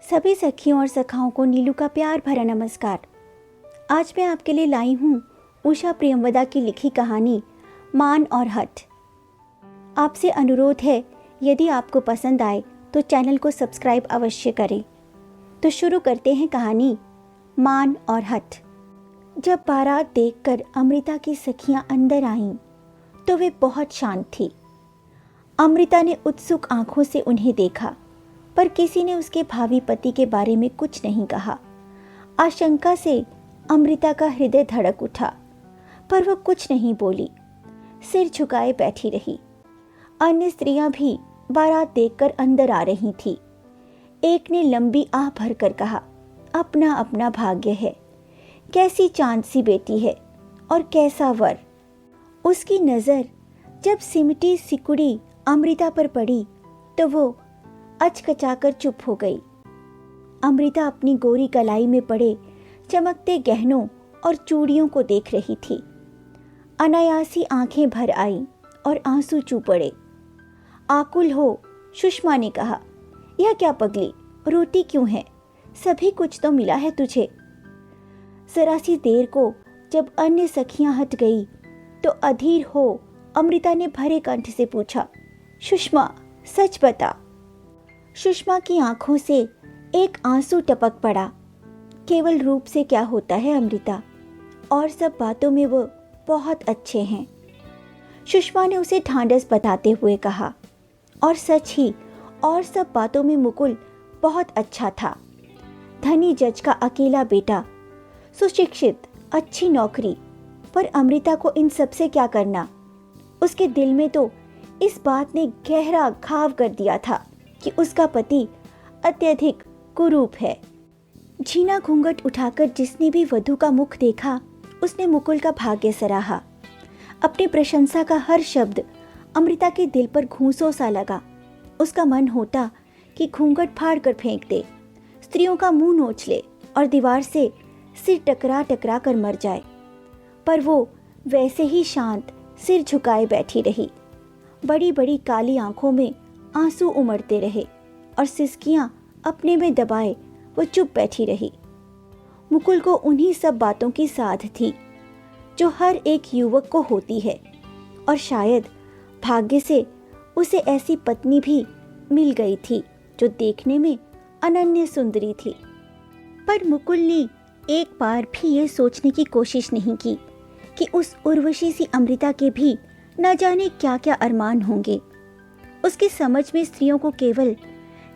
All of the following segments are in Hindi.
सभी सखियों और सखाओं को नीलू का प्यार भरा नमस्कार। आज मैं आपके लिए लाई हूँ उषा प्रियंवदा की लिखी कहानी मान और हठ। आपसे अनुरोध है, यदि आपको पसंद आए तो चैनल को सब्सक्राइब अवश्य करें। तो शुरू करते हैं कहानी मान और हठ। जब बारात देखकर अमृता की सखियां अंदर आईं तो वे बहुत शांत थी। अमृता ने उत्सुक आंखों से उन्हें देखा, पर किसी ने उसके भावी पति के बारे में कुछ नहीं कहा। आशंका से अमृता का हृदय धड़क उठा, पर वह कुछ नहीं बोली, सिर झुकाए बैठी रही। अन्य स्त्रियां भी बारात देखकर अंदर आ रही थी। एक ने लंबी आह भरकर कहा, अपना अपना भाग्य है, कैसी चांद सी बेटी है और कैसा वर। उसकी नज़र जब सिमटी सिकुड़ी अमृता पर पड़ी तो वो अचकचाकर चुप हो गई। अमृता अपनी गोरी कलाई में पड़े चमकते गहनों और चूड़ियों को देख रही थी। अनायासी आंखें भर आईं और आंसू चू पड़े। आकुल हो सुषमा ने कहा, यह क्या पगली, रोती क्यों है? सभी कुछ तो मिला है तुझे। जरा सी देर को जब अन्य सखियां हट गई तो अधीर हो अमृता ने भरे कंठ से पूछा, सुषमा सच बता। सुषमा की आंखों से एक आंसू टपक पड़ा। केवल रूप से क्या होता है अमृता, और सब बातों में वो बहुत अच्छे हैं। सुषमा ने उसे ढांढस बताते हुए कहा, और सच ही, और सब बातों में मुकुल बहुत अच्छा था। धनी जज का अकेला बेटा, सुशिक्षित, अच्छी नौकरी, पर अमृता को इन सब से क्या करना। उसके दिल में तो इस बात ने गहरा घाव कर दिया था कि उसका पति अत्यधिक कुरूप है। झीना घूंघट उठाकर जिसने भी वधू का मुख देखा, उसने मुकुल का भाग्य सराहा। अपनी प्रशंसा का हर शब्द अमृता के दिल पर घूंसों सा लगा। उसका मन होता कि घूंघट फाड़ कर फेंक दे, स्त्रियों का मुंह नोच ले और दीवार से सिर टकरा टकरा कर मर जाए, पर वो वैसे ही शांत सिर झुकाए बैठी रही। बड़ी बड़ी काली आंखों में आंसू उमड़ते रहे और सिसकियां अपने में दबाए वो चुप बैठी रही। मुकुल को उन्हीं सब बातों की साध थी जो हर एक युवक को होती है, और शायद भाग्य से उसे ऐसी पत्नी भी मिल गई थी जो देखने में अनन्य सुंदरी थी। पर मुकुल ने एक बार भी ये सोचने की कोशिश नहीं की कि उस उर्वशी सी अमृता के भी न जाने क्या क्या अरमान होंगे। उसकी समझ में स्त्रियों को केवल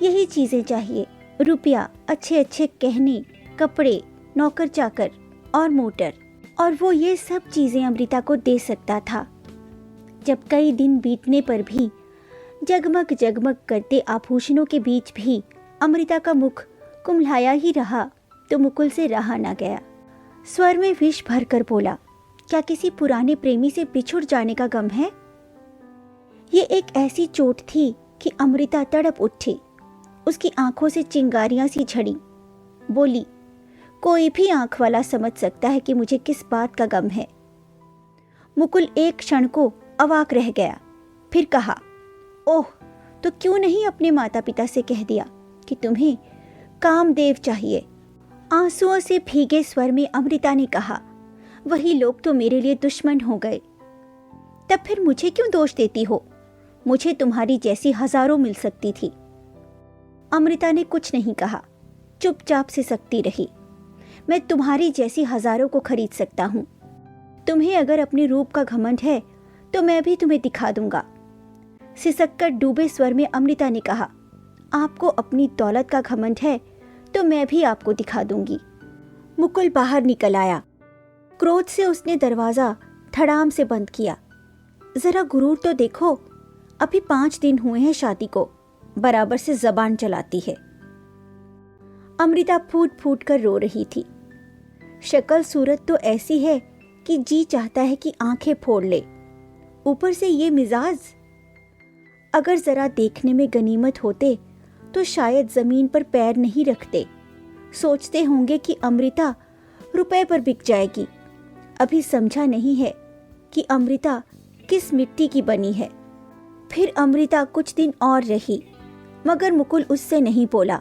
यही चीजें चाहिए, रुपया, अच्छे अच्छे गहने, कपड़े, नौकर चाकर और मोटर, और वो ये सब चीजें अमृता को दे सकता था। जब कई दिन बीतने पर भी जगमग जगमग करते आभूषणों के बीच भी अमृता का मुख कुम्हलाया ही रहा तो मुकुल से रहा न गया। स्वर में विष भरकर बोला, क्या किसी पुराने प्रेमी से बिछुड़ जाने का गम है? ये एक ऐसी चोट थी कि अमृता तड़प उठी। उसकी आंखों से चिंगारियां सी झड़ी। बोली, कोई भी आंख वाला समझ सकता है कि मुझे किस बात का गम है। मुकुल एक क्षण को अवाक रह गया, फिर कहा, ओह, तो क्यों नहीं अपने माता पिता से कह दिया कि तुम्हें कामदेव चाहिए। आंसुओं से भीगे स्वर में अमृता ने कहा, वही लोग तो मेरे लिए दुश्मन हो गए। तब फिर मुझे क्यों दोष देती हो? मुझे तुम्हारी जैसी हजारों मिल सकती थी। अमृता ने कुछ नहीं कहा, चुपचाप सिसकती रही। मैं तुम्हारी जैसी हजारों को खरीद सकता हूँ। तुम्हें अगर अपने रूप का घमंड है तो मैं भी तुम्हें दिखा दूंगा। सिसक कर डूबे स्वर में अमृता ने कहा, आपको अपनी दौलत का घमंड है तो मैं भी आपको दिखा दूंगी। मुकुल बाहर निकल आया। क्रोध से उसने दरवाजा धड़ाम से बंद किया। जरा गुरूर तो देखो, अभी 5 दिन हुए हैं शादी को, बराबर से जबान चलाती है। अमृता फूट फूट कर रो रही थी। शक्ल सूरत तो ऐसी है कि जी चाहता है कि आंखें फोड़ ले, ऊपर से ये मिजाज। अगर जरा देखने में गनीमत होते तो शायद जमीन पर पैर नहीं रखते। सोचते होंगे कि अमृता रुपए पर बिक जाएगी। अभी समझा नहीं है कि अमृता किस मिट्टी की बनी है। फिर अमृता कुछ दिन और रही, मगर मुकुल उससे नहीं बोला।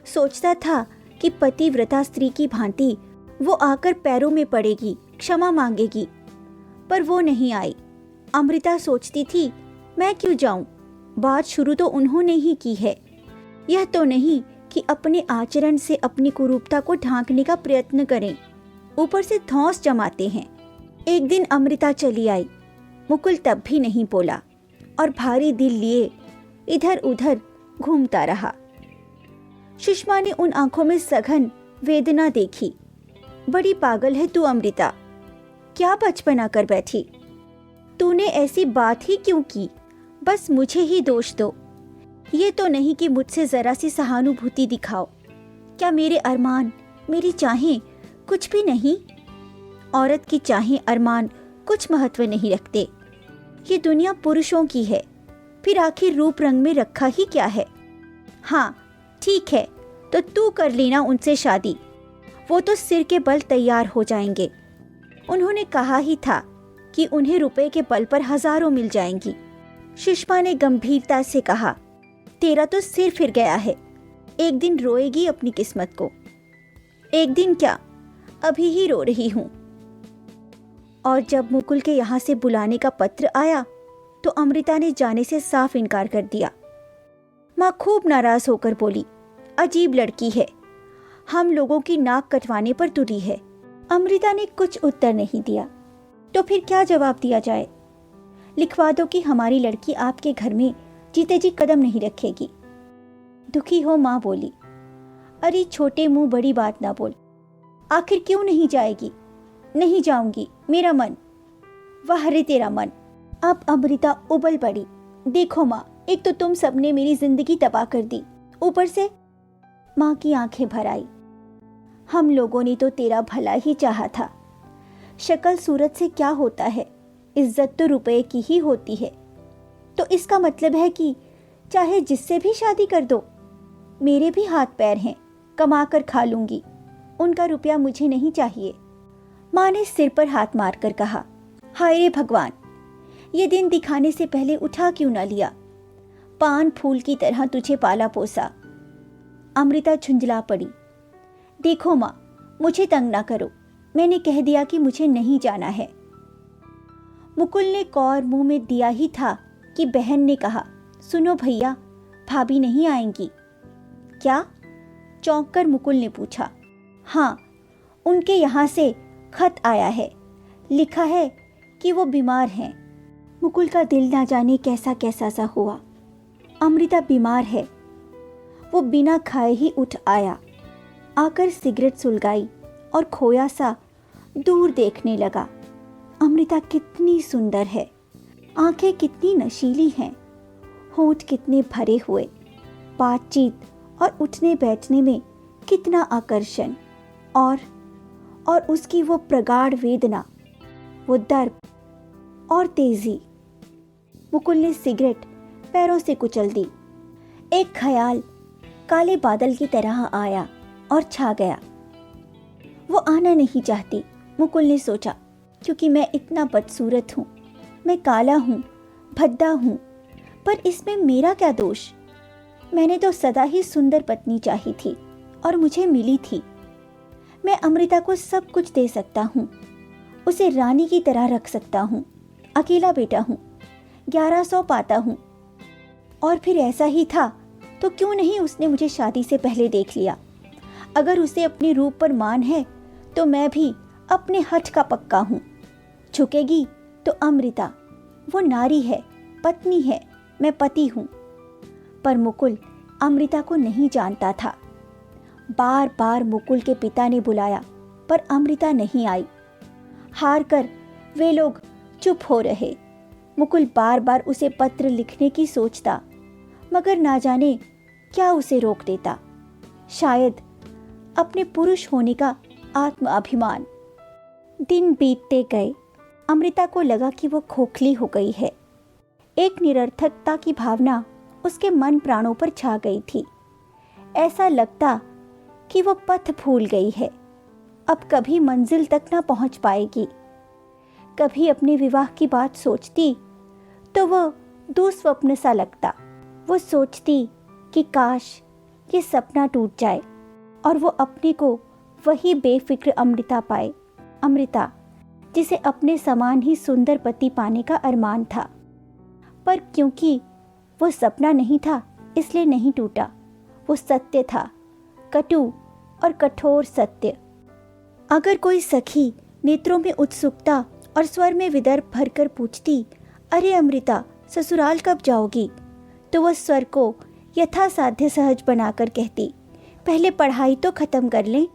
सोचता था कि पतिव्रता स्त्री की भांति वो आकर पैरों में पड़ेगी, क्षमा मांगेगी, पर वो नहीं आई। अमृता सोचती थी, मैं क्यों जाऊं? बात शुरू तो उन्होंने ही की है। यह तो नहीं कि अपने आचरण से अपनी कुरूपता को ढांकने का प्रयत्न करें, ऊपर से धौंस जमाते हैं। एक दिन अमृता चली आई। मुकुल तब भी नहीं बोला और भारी दिल लिए इधर उधर घूमता रहा। सुषमा ने उन आंखों में सघन वेदना देखी। बड़ी पागल है तू अमृता, क्या बचपना कर बैठी? तूने ऐसी बात ही क्यों की? बस मुझे ही दोष दो। ये तो नहीं कि मुझसे जरा सी सहानुभूति दिखाओ। क्या मेरे अरमान, मेरी चाहें कुछ भी नहीं? औरत की चाहें अरमान कुछ महत्व नहीं रखते। ये दुनिया पुरुषों की है, फिर आखिर रूप रंग में रखा ही क्या है? हाँ ठीक है, तो तू कर लेना उनसे शादी, वो तो सिर के बल तैयार हो जाएंगे। उन्होंने कहा ही था कि उन्हें रुपए के बल पर हजारों मिल जाएंगी। सुषमा ने गंभीरता से कहा, तेरा तो सिर फिर गया है, एक दिन रोएगी अपनी किस्मत को। एक दिन क्या, अभी ही रो रही हूं। और जब मुकुल के यहाँ से बुलाने का पत्र आया तो अमृता ने जाने से साफ इनकार कर दिया। माँ खूब नाराज होकर बोली, अजीब लड़की है, हम लोगों की नाक कटवाने पर तुली है। अमृता ने कुछ उत्तर नहीं दिया। तो फिर क्या जवाब दिया जाए? लिखवा दो कि हमारी लड़की आपके घर में जीते जी कदम नहीं रखेगी। दुखी हो माँ बोली, अरे छोटे मुंह बड़ी बात ना बोल, आखिर क्यों नहीं जाएगी? नहीं जाऊंगी, मेरा मन। वाह रे तेरा मन। अब अमृता उबल पड़ी। देखो माँ, एक तो तुम सबने मेरी जिंदगी तबाह कर दी, ऊपर से। माँ की आंखें भर आई। हम लोगों ने तो तेरा भला ही चाहा था। शक्ल सूरत से क्या होता है, इज्जत तो रुपए की ही होती है। तो इसका मतलब है कि चाहे जिससे भी शादी कर दो। मेरे भी हाथ पैर हैं, कमा कर खा लूंगी, उनका रुपया मुझे नहीं चाहिए। माँ ने सिर पर हाथ मारकर कहा, हाय रे भगवान, ये दिन दिखाने से पहले उठा क्यों ना लिया? पान फूल की तरह तुझे पाला पोसा। अमृता झुंझला पड़ी। देखो माँ, मुझे तंग ना करो, मैंने कह दिया कि मुझे नहीं जाना है। मुकुल ने कौर मुंह में दिया ही था कि बहन ने कहा, सुनो भैया, भाभी नहीं आएंगी। क्या? चौंक कर मुकुल ने पूछा। हाँ, उनके यहाँ से खत आया है, लिखा है कि वो बीमार हैं। मुकुल का दिल ना जाने कैसा कैसा सा हुआ। अमृता बीमार है। वो बिना खाए ही उठ आया, आकर सिगरेट सुलगाई और खोया सा दूर देखने लगा। अमृता कितनी सुंदर है, आंखें कितनी नशीली हैं, होंठ कितने भरे हुए, बातचीत और उठने बैठने में कितना आकर्षण, और उसकी वो प्रगाढ़ वेदना, वो दर्द और तेजी। मुकुल ने सिगरेट पैरों से कुचल दी। एक ख्याल काले बादल की तरह आया और छा गया। वो आना नहीं चाहती, मुकुल ने सोचा, क्योंकि मैं इतना बदसूरत हूँ, मैं काला हूँ, भद्दा हूँ, पर इसमें मेरा क्या दोष? मैंने तो सदा ही सुंदर पत्नी चाही थी और मुझे मिली थी। मैं अमृता को सब कुछ दे सकता हूँ, उसे रानी की तरह रख सकता हूँ। अकेला बेटा हूँ, 1100 पाता हूँ। और फिर ऐसा ही था तो क्यों नहीं उसने मुझे शादी से पहले देख लिया? अगर उसे अपने रूप पर मान है तो मैं भी अपने हठ का पक्का हूँ। झुकेगी तो अमृता, वो नारी है, पत्नी है, मैं पति हूँ। पर मुकुल अमृता को नहीं जानता था। बार बार मुकुल के पिता ने बुलाया पर अमृता नहीं आई। हार कर वे लोग चुप हो रहे। मुकुल बार बार उसे पत्र लिखने की सोचता, मगर ना जाने क्या उसे रोक देता। शायद अपने पुरुष होने का आत्माभिमान। दिन बीतते गए। अमृता को लगा कि वो खोखली हो गई है। एक निरर्थकता की भावना उसके मन प्राणों पर छा गई थी। ऐसा लगता कि वो पथ भूल गई है, अब कभी मंजिल तक ना पहुंच पाएगी। कभी अपने विवाह की बात सोचती तो वो दुस्वप्न सा लगता। वो सोचती कि काश ये सपना टूट जाए और वो अपने को वही बेफिक्र अमृता पाए, अमृता जिसे अपने समान ही सुंदर पति पाने का अरमान था। पर क्योंकि वो सपना नहीं था इसलिए नहीं टूटा, वो सत्य था, कटु और कठोर सत्य। अगर कोई सखी नेत्रों में उत्सुकता और स्वर में विदर्भ भरकर पूछती, अरे अमृता ससुराल कब जाओगी, तो वह स्वर को यथासाध्य सहज बनाकर कहती, पहले पढ़ाई तो खत्म कर लें।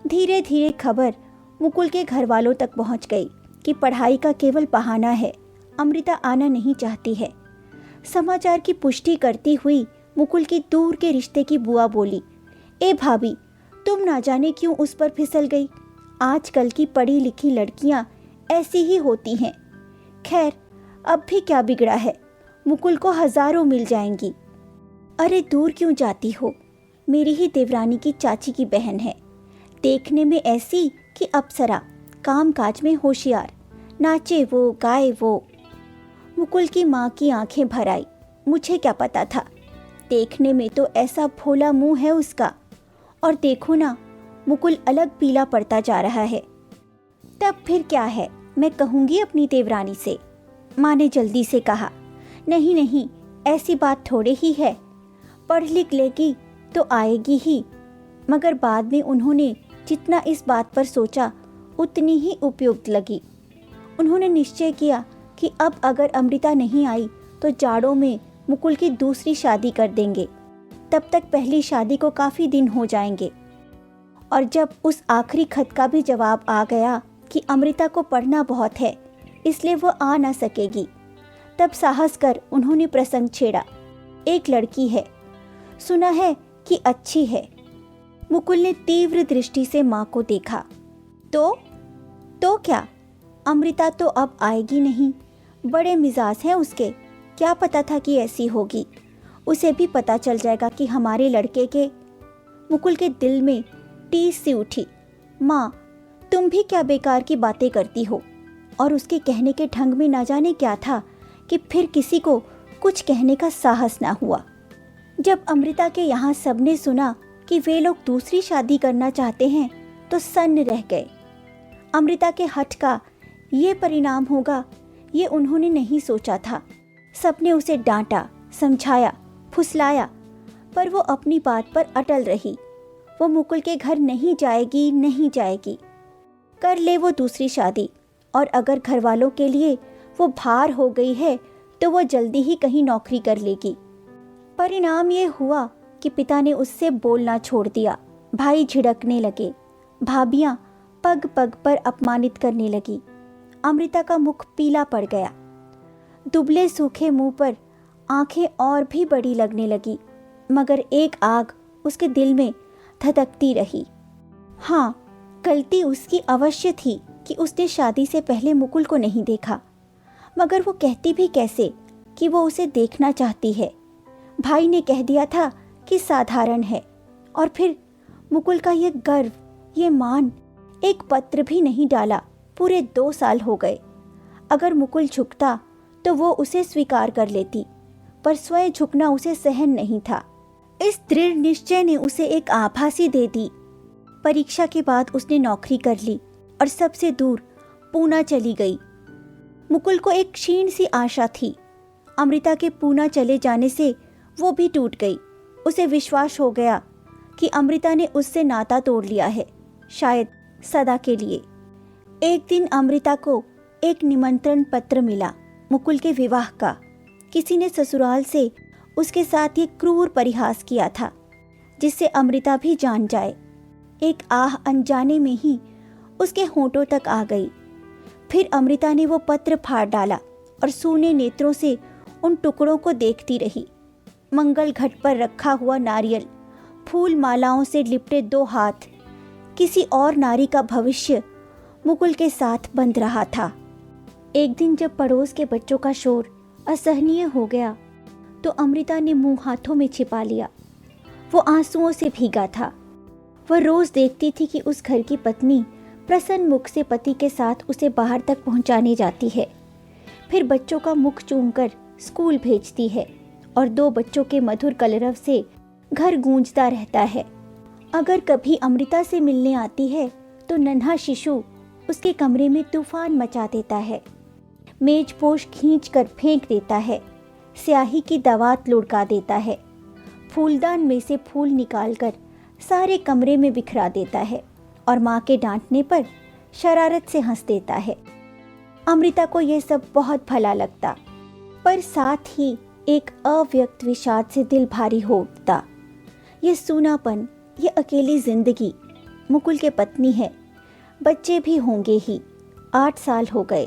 धीरे धीरे खबर मुकुल के घर वालों तक पहुंच गई कि पढ़ाई का केवल बहाना है, अमृता आना नहीं चाहती है। समाचार की पुष्टि करती हुई मुकुल की दूर के रिश्ते की बुआ बोली, ए भाभी तुम ना जाने क्यों उस पर फिसल गई, आजकल की पढ़ी लिखी लड़कियां ऐसी ही होती हैं। खैर अब भी क्या बिगड़ा है, मुकुल को हजारों मिल जाएंगी। अरे दूर क्यों जाती हो, मेरी ही देवरानी की चाची की बहन है, देखने में ऐसी कि अप्सरा, काम काज में होशियार, नाचे वो गाए वो। मुकुल की माँ की आंखें भर आई, मुझे क्या पता था, देखने में तो ऐसा भोला मुंह है उसका, और देखो ना मुकुल अलग पीला पड़ता जा रहा है। तब फिर क्या है, मैं कहूँगी अपनी देवरानी से। माँ ने जल्दी से कहा, नहीं नहीं ऐसी बात थोड़े ही है, पढ़ लिख लेगी तो आएगी ही। मगर बाद में उन्होंने जितना इस बात पर सोचा उतनी ही उपयुक्त लगी। उन्होंने निश्चय किया कि अब अगर अमृता नहीं आई तो जाड़ों में मुकुल की दूसरी शादी कर देंगे, तब तक पहली शादी को काफ़ी दिन हो जाएंगे। और जब उस आखिरी खत का भी जवाब आ गया कि अमृता को पढ़ना बहुत है इसलिए वो आ ना सकेगी, तब साहस कर उन्होंने प्रसंग छेड़ा, एक लड़की है, सुना है कि अच्छी है। मुकुल ने तीव्र दृष्टि से माँ को देखा। तो क्या, अमृता तो अब आएगी नहीं, बड़े मिजाज हैं उसके, क्या पता था कि ऐसी होगी, उसे भी पता चल जाएगा कि हमारे लड़के के। मुकुल के दिल में टीस सी उठी, माँ तुम भी क्या बेकार की बातें करती हो। और उसके कहने के ढंग में ना जाने क्या था कि फिर किसी को कुछ कहने का साहस ना हुआ। जब अमृता के यहाँ सबने सुना कि वे लोग दूसरी शादी करना चाहते हैं तो सन्न रह गए। अमृता के हठ का ये परिणाम होगा ये उन्होंने नहीं सोचा था। सबने उसे डांटा, समझाया, फुसलाया, पर वो अपनी बात पर अटल रही। वो मुकुल के घर नहीं जाएगी, नहीं जाएगी, कर ले वो दूसरी शादी, और अगर घर वालों के लिए वो भार हो गई है तो वो जल्दी ही कहीं नौकरी कर लेगी। परिणाम ये हुआ कि पिता ने उससे बोलना छोड़ दिया, भाई झिड़कने लगे, भाभियां पग पग पर अपमानित करने लगी। अमृता का मुख पीला पड़ गया, दुबले सूखे मुंह पर आंखें और भी बड़ी लगने लगी, मगर एक आग उसके दिल में धधकती रही। हाँ, गलती उसकी अवश्य थी कि उसने शादी से पहले मुकुल को नहीं देखा, मगर वो कहती भी कैसे कि वो उसे देखना चाहती है। भाई ने कह दिया था कि साधारण है, और फिर मुकुल का ये गर्व, ये मान, एक पत्र भी नहीं डाला, पूरे 2 साल हो गए। अगर मुकुल झुकता तो वो उसे स्वीकार कर लेती, पर स्वयं झुकना उसे सहन नहीं था। इस दृढ़ निश्चय ने उसे एक आभासी दे दी। परीक्षा के बाद उसने नौकरी कर ली और सबसे दूर पूना चली गई। मुकुल को एक क्षीण सी आशा थी, अमृता के पूना चले जाने से वो भी टूट गई। उसे विश्वास हो गया कि अमृता ने उससे नाता तोड़ लिया है, शायद सदा के लिए। एक दिन अमृता को एक निमंत्रण पत्र मिला मुकुल के विवाह का। किसी ने ससुराल से उसके साथ ये क्रूर परिहास किया था जिससे अमृता भी जान जाए। एक आह अनजाने में ही उसके होंठों तक आ गई। फिर अमृता ने वो पत्र फाड़ डाला और सूने नेत्रों से उन टुकड़ों को देखती रही। मंगल घट पर रखा हुआ नारियल, फूल मालाओं से लिपटे 2 हाथ, किसी और नारी का भविष्य मुकुल के साथ बंध रहा था। एक दिन जब पड़ोस के बच्चों का शोर असहनीय हो गया तो अमृता ने मुंह हाथों में छिपा लिया। वो आंसुओं से भीगा था। वह रोज देखती थी कि उस घर की पत्नी प्रसन्न मुख से पति के साथ उसे बाहर तक पहुंचाने जाती है, फिर बच्चों का मुख चूमकर स्कूल भेजती है और 2 बच्चों के मधुर कलरव से घर गूंजता रहता है। अगर कभी अमृता से मिलने आती है तो नन्हा शिशु उसके कमरे में तूफान मचा देता है, मेजपोश खींच कर फेंक देता है, स्याही की दवात लुढ़का देता है, फूलदान में से फूल निकालकर सारे कमरे में बिखरा देता है और माँ के डांटने पर शरारत से हंस देता है। अमृता को यह सब बहुत भला लगता, पर साथ ही एक अव्यक्त विषाद से दिल भारी हो उठता। यह सूनापन, यह अकेली जिंदगी। मुकुल के पत्नी है, बच्चे भी होंगे ही। 8 साल हो गए,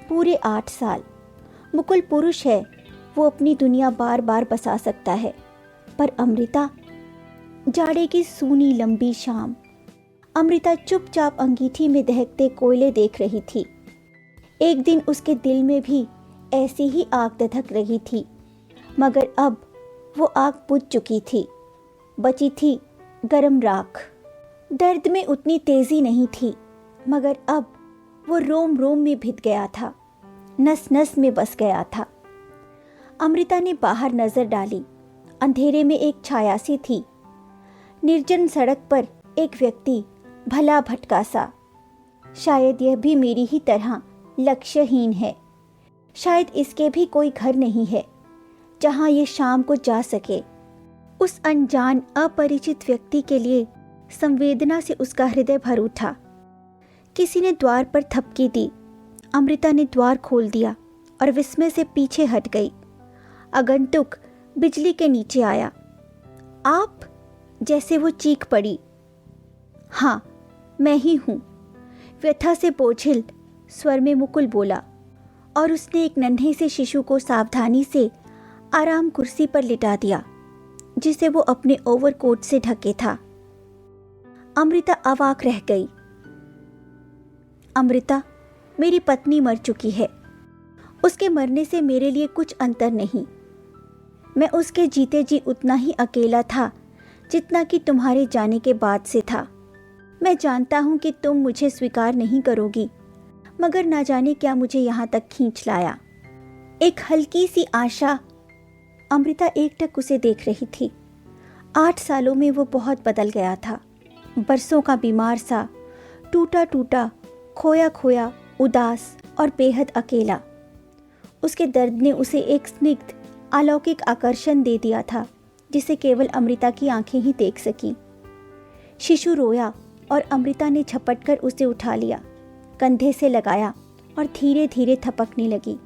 पूरे 8 साल। मुकुल पुरुष है, वो अपनी दुनिया बार बार बसा सकता है, पर अमृता, जाड़े की सूनी लंबी शाम। अमृता चुपचाप अंगीठी में दहकते कोयले देख रही थी। एक दिन उसके दिल में भी ऐसी ही आग दधक रही थी, मगर अब वो आग बुझ चुकी थी। बची थी गरम राख। दर्द में उतनी तेजी नहीं थी, मगर अब वो रोम रोम में भिद गया था, नस नस में बस गया था। अमृता ने बाहर नजर डाली। अंधेरे में एक छाया सी थी। निर्जन सड़क पर एक व्यक्ति, भला भटका सा। शायद यह भी मेरी ही तरह लक्ष्यहीन है। शायद इसके भी कोई घर नहीं है जहां ये शाम को जा सके। उस अनजान अपरिचित व्यक्ति के लिए संवेदना से उसका हृदय भर उठा। किसी ने द्वार पर थपकी दी। अमृता ने द्वार खोल दिया और विस्मय से पीछे हट गई। आगंतुक बिजली के नीचे आया। आप? जैसे वो चीख पड़ी। हाँ, मैं ही हूँ, व्यथा से बोझिल स्वर में मुकुल बोला, और उसने एक नन्हे से शिशु को सावधानी से आराम कुर्सी पर लिटा दिया, जिसे वो अपने ओवरकोट से ढके था। अमृता अवाक रह गई। अमृता, मेरी पत्नी मर चुकी है। उसके मरने से मेरे लिए कुछ अंतर नहीं। मैं उसके जीते जी उतना ही अकेला था जितना कि तुम्हारे जाने के बाद से था। मैं जानता हूं कि तुम मुझे स्वीकार नहीं करोगी, मगर ना जाने क्या मुझे यहाँ तक खींच लाया। एक हल्की सी आशा। अमृता एकटक उसे देख रही थी। 8 सालों में वो बहुत बदल गया था। बरसों का बीमार सा, टूटा टूटा, खोया खोया, उदास और बेहद अकेला। उसके दर्द ने उसे एक स्निग्ध, अलौकिक आकर्षण दे दिया था, जिसे केवल अमृता की आंखें ही देख सकी। शिशु रोया और अमृता ने झपटकर उसे उठा लिया, कंधे से लगाया और धीरे धीरे थपकने लगी।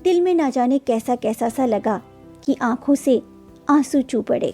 दिल में ना जाने कैसा कैसा सा लगा कि आंखों से आंसू चू पड़े।